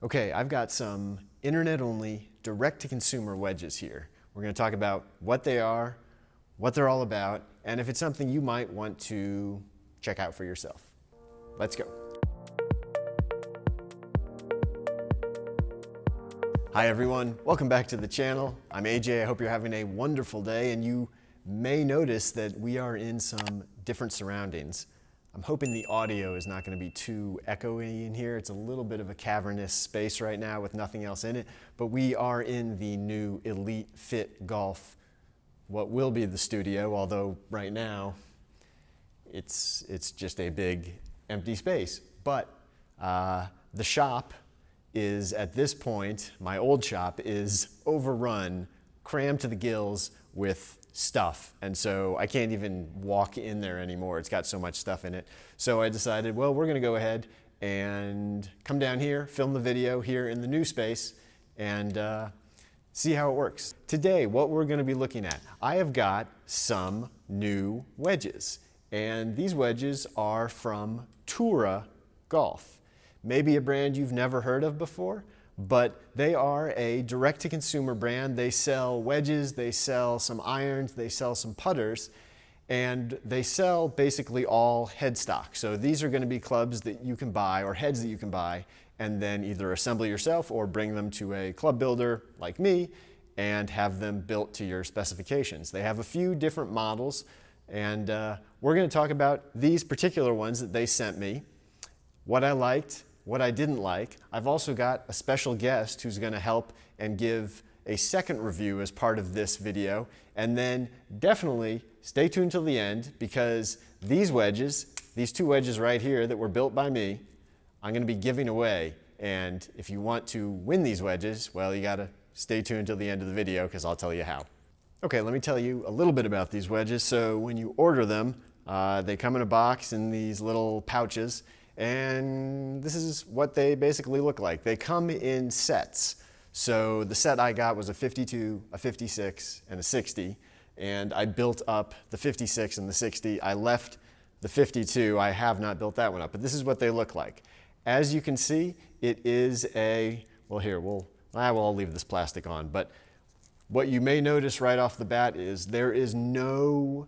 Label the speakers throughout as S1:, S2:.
S1: Okay, I've got some internet-only, direct-to-consumer wedges here. We're going to talk about what they are, what they're all about, and if it's something you might want to check out for yourself. Let's go. Hi everyone, welcome back to the channel. I'm AJ, I hope you're having a wonderful day, and you may notice that we are in some different surroundings. I'm hoping the audio is not going to be too echoey in here. It's a little bit of a cavernous space right now with nothing else in it, but we are in the new Elite Fit Golf, what will be the studio, although right now it's just a big empty space. But the shop is, at this point, my old shop is overrun, crammed to the gills with stuff, and so I can't even walk in there anymore. It's got so much stuff in it. So I decided, well, we're gonna go ahead and come down here, film the video here in the new space, and see how it works. Today, what we're gonna be looking at, I have got some new wedges, and these wedges are from Toura Golf. Maybe a brand you've never heard of before, but they are a direct-to-consumer brand. They sell wedges, they sell some irons, they sell some putters, and they sell basically all headstock. So these are going to be clubs that you can buy, or heads that you can buy, and then either assemble yourself or bring them to a club builder like me and have them built to your specifications. They have a few different models, and we're going to talk about these particular ones that they sent me, what I liked, what I didn't like. I've also got a special guest who's going to help and give a second review as part of this video. And then definitely stay tuned till the end, because these wedges, these two wedges right here that were built by me, I'm going to be giving away. And if you want to win these wedges, well, you got to stay tuned till the end of the video, because I'll tell you how. Okay, let me tell you a little bit about these wedges. So when you order them, they come in a box in these little pouches. And this is what they basically look like. They come in sets. So the set I got was a 52, a 56, and a 60. And I built up the 56 and the 60. I left the 52. I have not built that one up, but this is what they look like. As you can see, it is a, well here, I'll leave this plastic on, but what you may notice right off the bat is there is no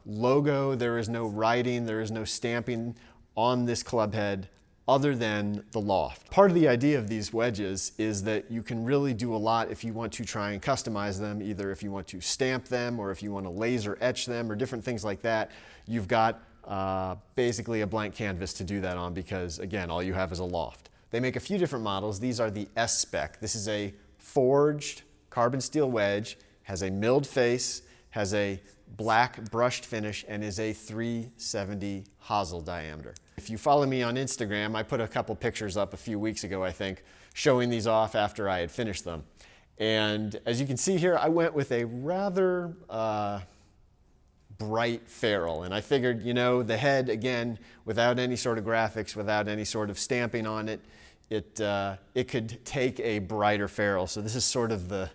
S1: logo, there is no writing, there is no stamping on this club head other than the loft. Part of the idea of these wedges is that you can really do a lot if you want to try and customize them, either if you want to stamp them or if you want to laser etch them or different things like that. You've got basically a blank canvas to do that on, because again, all you have is a loft. They make a few different models. These are the S spec. This is a forged carbon steel wedge, has a milled face, has a black brushed finish, and is a 370 hosel diameter. If you follow me on Instagram, I put a couple pictures up a few weeks ago, I think, showing these off after I had finished them. And as you can see here, I went with a rather bright ferrule. And I figured, you know, the head, again, without any sort of graphics, without any sort of stamping on it, it could take a brighter ferrule. So this is sort of the,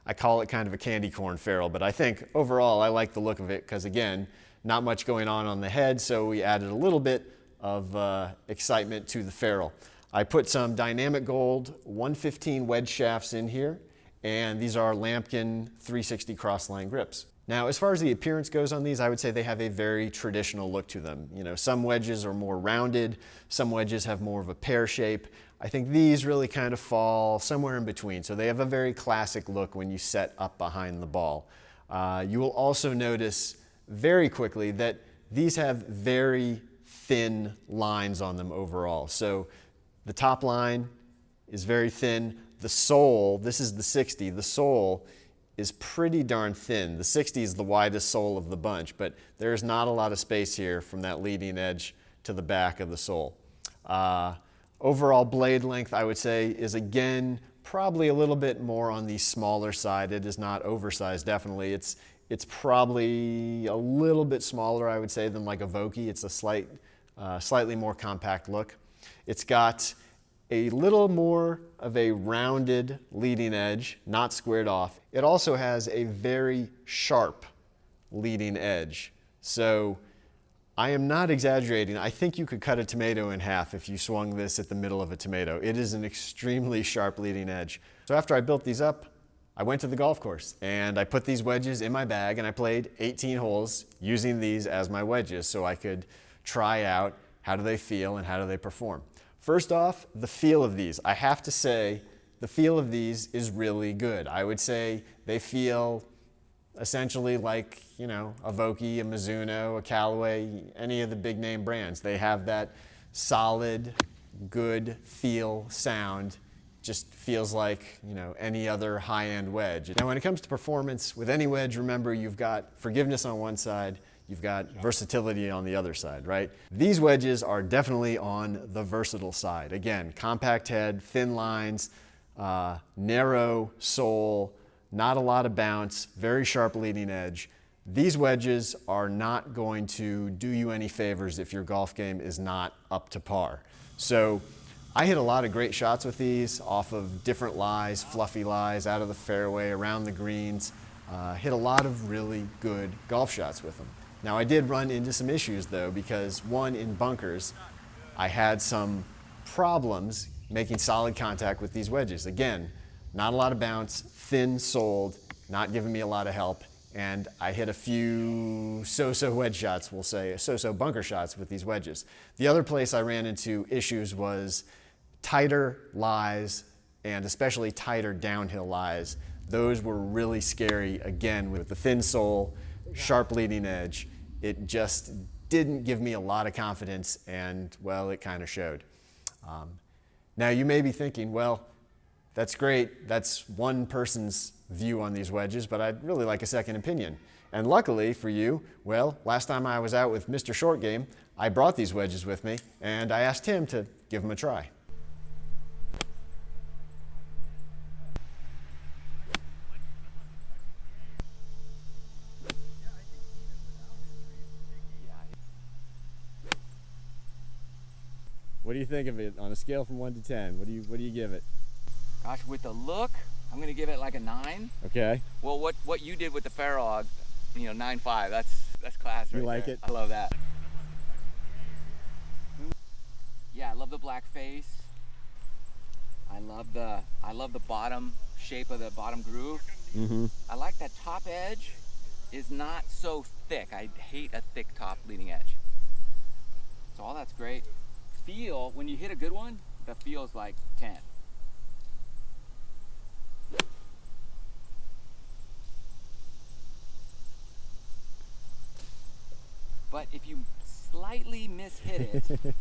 S1: I call it kind of a candy corn ferrule, but I think overall I like the look of it because, again, not much going on the head, so we added a little bit of excitement to the ferrule. I put some dynamic gold 115 wedge shafts in here, and these are Lambkin 360 crossline grips. Now, as far as the appearance goes on these, I would say they have a very traditional look to them. You know, some wedges are more rounded, some wedges have more of a pear shape. I think these really kind of fall somewhere in between. So they have a very classic look when you set up behind the ball. You will also notice very quickly that these have very thin lines on them overall. So the top line is very thin. The sole, this is the 60, the sole is pretty darn thin. The 60 is the widest sole of the bunch, but there's not a lot of space here from that leading edge to the back of the sole. Overall blade length, I would say, is again probably a little bit more on the smaller side. It is not oversized, definitely. It's probably a little bit smaller, I would say, than like a Vokey. It's a slightly more compact look. It's got a little more of a rounded leading edge, not squared off. It also has a very sharp leading edge. So I am not exaggerating. I think you could cut a tomato in half if you swung this at the middle of a tomato. It is an extremely sharp leading edge. So after I built these up, I went to the golf course and I put these wedges in my bag and I played 18 holes using these as my wedges so I could try out how do they feel and how do they perform. First off, the feel of these. I have to say the feel of these is really good. I would say they feel essentially like, you know, a Vokey, a Mizuno, a Callaway, any of the big name brands. They have that solid, good feel sound. Just feels like, you know, any other high-end wedge. Now when it comes to performance with any wedge, remember you've got forgiveness on one side, you've got versatility on the other side, right? These wedges are definitely on the versatile side. Again, compact head, thin lines, narrow sole, not a lot of bounce, very sharp leading edge. These wedges are not going to do you any favors if your golf game is not up to par. So I hit a lot of great shots with these off of different lies, fluffy lies, out of the fairway, around the greens. Hit a lot of really good golf shots with them. Now I did run into some issues though, because one, in bunkers, I had some problems making solid contact with these wedges. Again, not a lot of bounce, thin soled, not giving me a lot of help, and I hit a few so-so wedge shots, we'll say, so-so bunker shots with these wedges. The other place I ran into issues was tighter lies, and especially tighter downhill lies. Those were really scary, again, with the thin sole, sharp leading edge. It just didn't give me a lot of confidence, and, well, it kind of showed. Now you may be thinking, well, that's great, that's one person's view on these wedges, but I'd really like a second opinion. And luckily for you, well, last time I was out with Mr. Shortgame, I brought these wedges with me, and I asked him to give them a try. What do you think of it on a scale from 1 to 10? What do you give it?
S2: Gosh, with the look, I'm gonna give it like a 9.
S1: Okay.
S2: Well, what you did with the Farrog, you know, 9.5. That's class right
S1: You like
S2: there.
S1: it?
S2: I love that. Yeah, I love the black face. I love the bottom shape of the bottom groove.
S1: Mm-hmm.
S2: I like that top edge is not so thick. I hate a thick top leading edge. So all that's great. Feel, when you hit a good one, the feel's like 10. But if you slightly mishit it,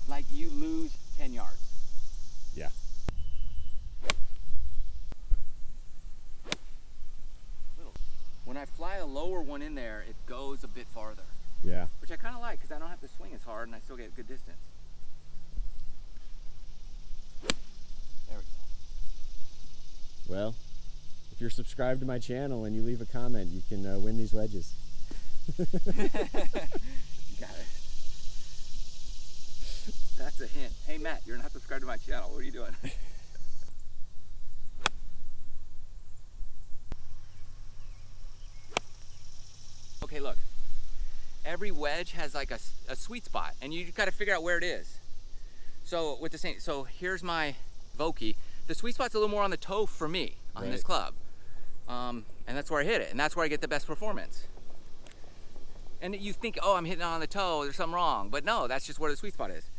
S2: like you lose 10 yards.
S1: Yeah.
S2: When I fly a lower one in there, it goes a bit farther.
S1: Yeah.
S2: Which I kind of like, because I don't have to swing as hard and I still get a good distance. There we go.
S1: Well, if you're subscribed to my channel and you leave a comment, you can win these wedges.
S2: You got it. That's a hint. Hey Matt, you're not subscribed to my channel. What are you doing? Okay, look. Every wedge has like a sweet spot, and you got to figure out where it is. So with the same, so here's my Vokey. The sweet spot's a little more on the toe for me on this club, and that's where I hit it, and that's where I get the best performance. And you think, oh, I'm hitting it on the toe, there's something wrong, but no, that's just where the sweet spot is.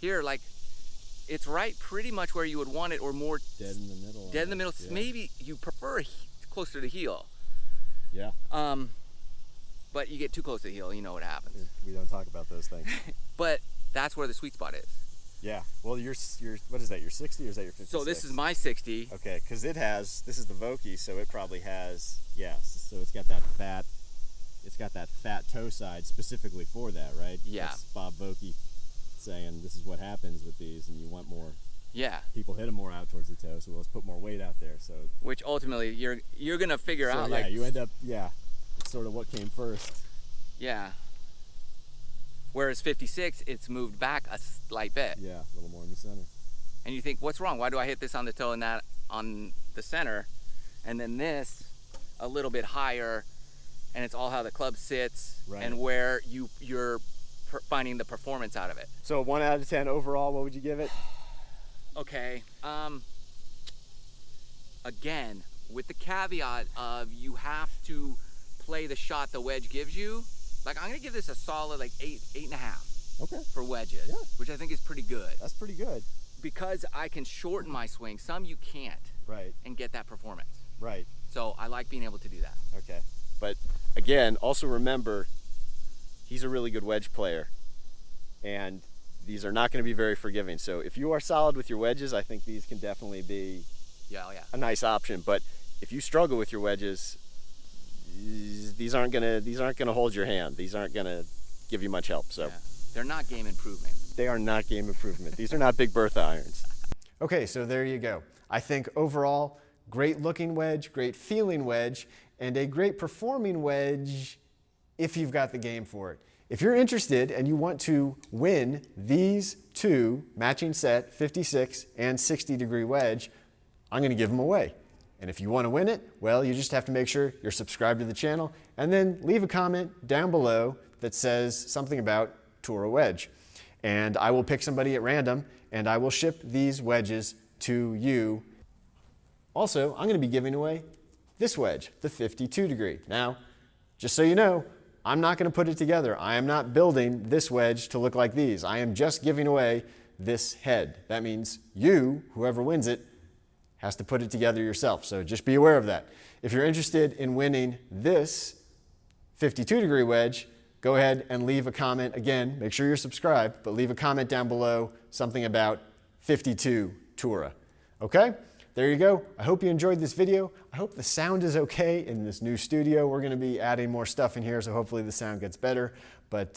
S2: Here, like, it's right pretty much where you would want it, or more
S1: Dead in the middle.
S2: dead in the middle.
S1: Yeah.
S2: Maybe you prefer closer to the heel.
S1: Yeah.
S2: But you get too close to the heel, you know what happens.
S1: We don't talk about those things.
S2: But that's where the sweet spot is.
S1: Yeah. Well, you're what is that? Your 60 or is that your 56?
S2: So this is my 60.
S1: Okay, because this is the Vokey, so it probably has, yes. So it's got that fat toe side specifically for that, right?
S2: Yeah.
S1: That's Bob Vokey saying this is what happens with these, and you want more.
S2: Yeah.
S1: People hit them more out towards the toe, so let's put more weight out there. So.
S2: Which ultimately you're gonna figure out,
S1: yeah,
S2: like,
S1: you end up, yeah. It's sort of what came first.
S2: yeah. Whereas 56, it's moved back a slight bit.
S1: Yeah, a little more in the center.
S2: And you think, what's wrong? Why do I hit this on the toe and that on the center? And then this a little bit higher and it's all how the club sits
S3: Right.
S2: and where you're finding the performance out of it.
S3: So 1 out of 10 overall, what would you give it?
S2: Okay. Again, with the caveat of you have to play the shot the wedge gives you. Like, I'm gonna give this a solid like 8.5.
S3: Okay.
S2: For wedges,
S3: Yeah.
S2: which I think is pretty good.
S3: That's pretty good.
S2: Because I can shorten my swing. Some you can't.
S3: Right.
S2: And get that performance.
S3: Right.
S2: So I like being able to do that.
S3: Okay. But again, also remember, he's a really good wedge player, and these are not going to be very forgiving. So if you are solid with your wedges, I think these can definitely be a nice option. But if you struggle with your wedges, these aren't gonna hold your hand. These aren't gonna give you much help. So
S2: they're not game improvement.
S3: They are not game improvement. These are not Big Bertha irons.
S1: Okay, so there you go. I think overall, great looking wedge, great feeling wedge, and a great performing wedge if you've got the game for it. If you're interested and you want to win these two matching set 56 and 60 degree wedge, I'm going to give them away. And if you want to win it, well, you just have to make sure you're subscribed to the channel and then leave a comment down below that says something about Toura wedge. And I will pick somebody at random and I will ship these wedges to you. Also, I'm going to be giving away this wedge, the 52 degree. Now, just so you know, I'm not going to put it together. I am not building this wedge to look like these. I am just giving away this head. That means you, whoever wins it, has to put it together yourself. So just be aware of that. If you're interested in winning this 52 degree wedge, go ahead and leave a comment. Again, make sure you're subscribed, but leave a comment down below, something about 52 Toura. Okay? There you go. I hope you enjoyed this video. I hope the sound is okay in this new studio. We're going to be adding more stuff in here, so hopefully the sound gets better. But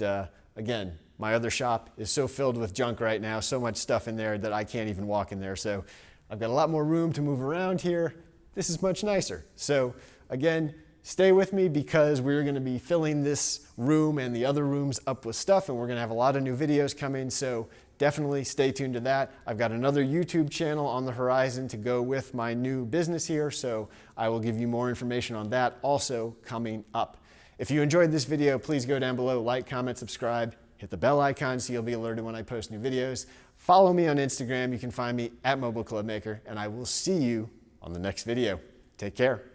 S1: again, my other shop is so filled with junk right now, so much stuff in there that I can't even walk in there. So I've got a lot more room to move around here. This is much nicer. So again, stay with me because we're going to be filling this room and the other rooms up with stuff, and we're going to have a lot of new videos coming. So definitely stay tuned to that. I've got another YouTube channel on the horizon to go with my new business here, so I will give you more information on that also coming up. If you enjoyed this video, please go down below, like, comment, subscribe, hit the bell icon so you'll be alerted when I post new videos. Follow me on Instagram. You can find me at Mobile Club Maker, and I will see you on the next video. Take care.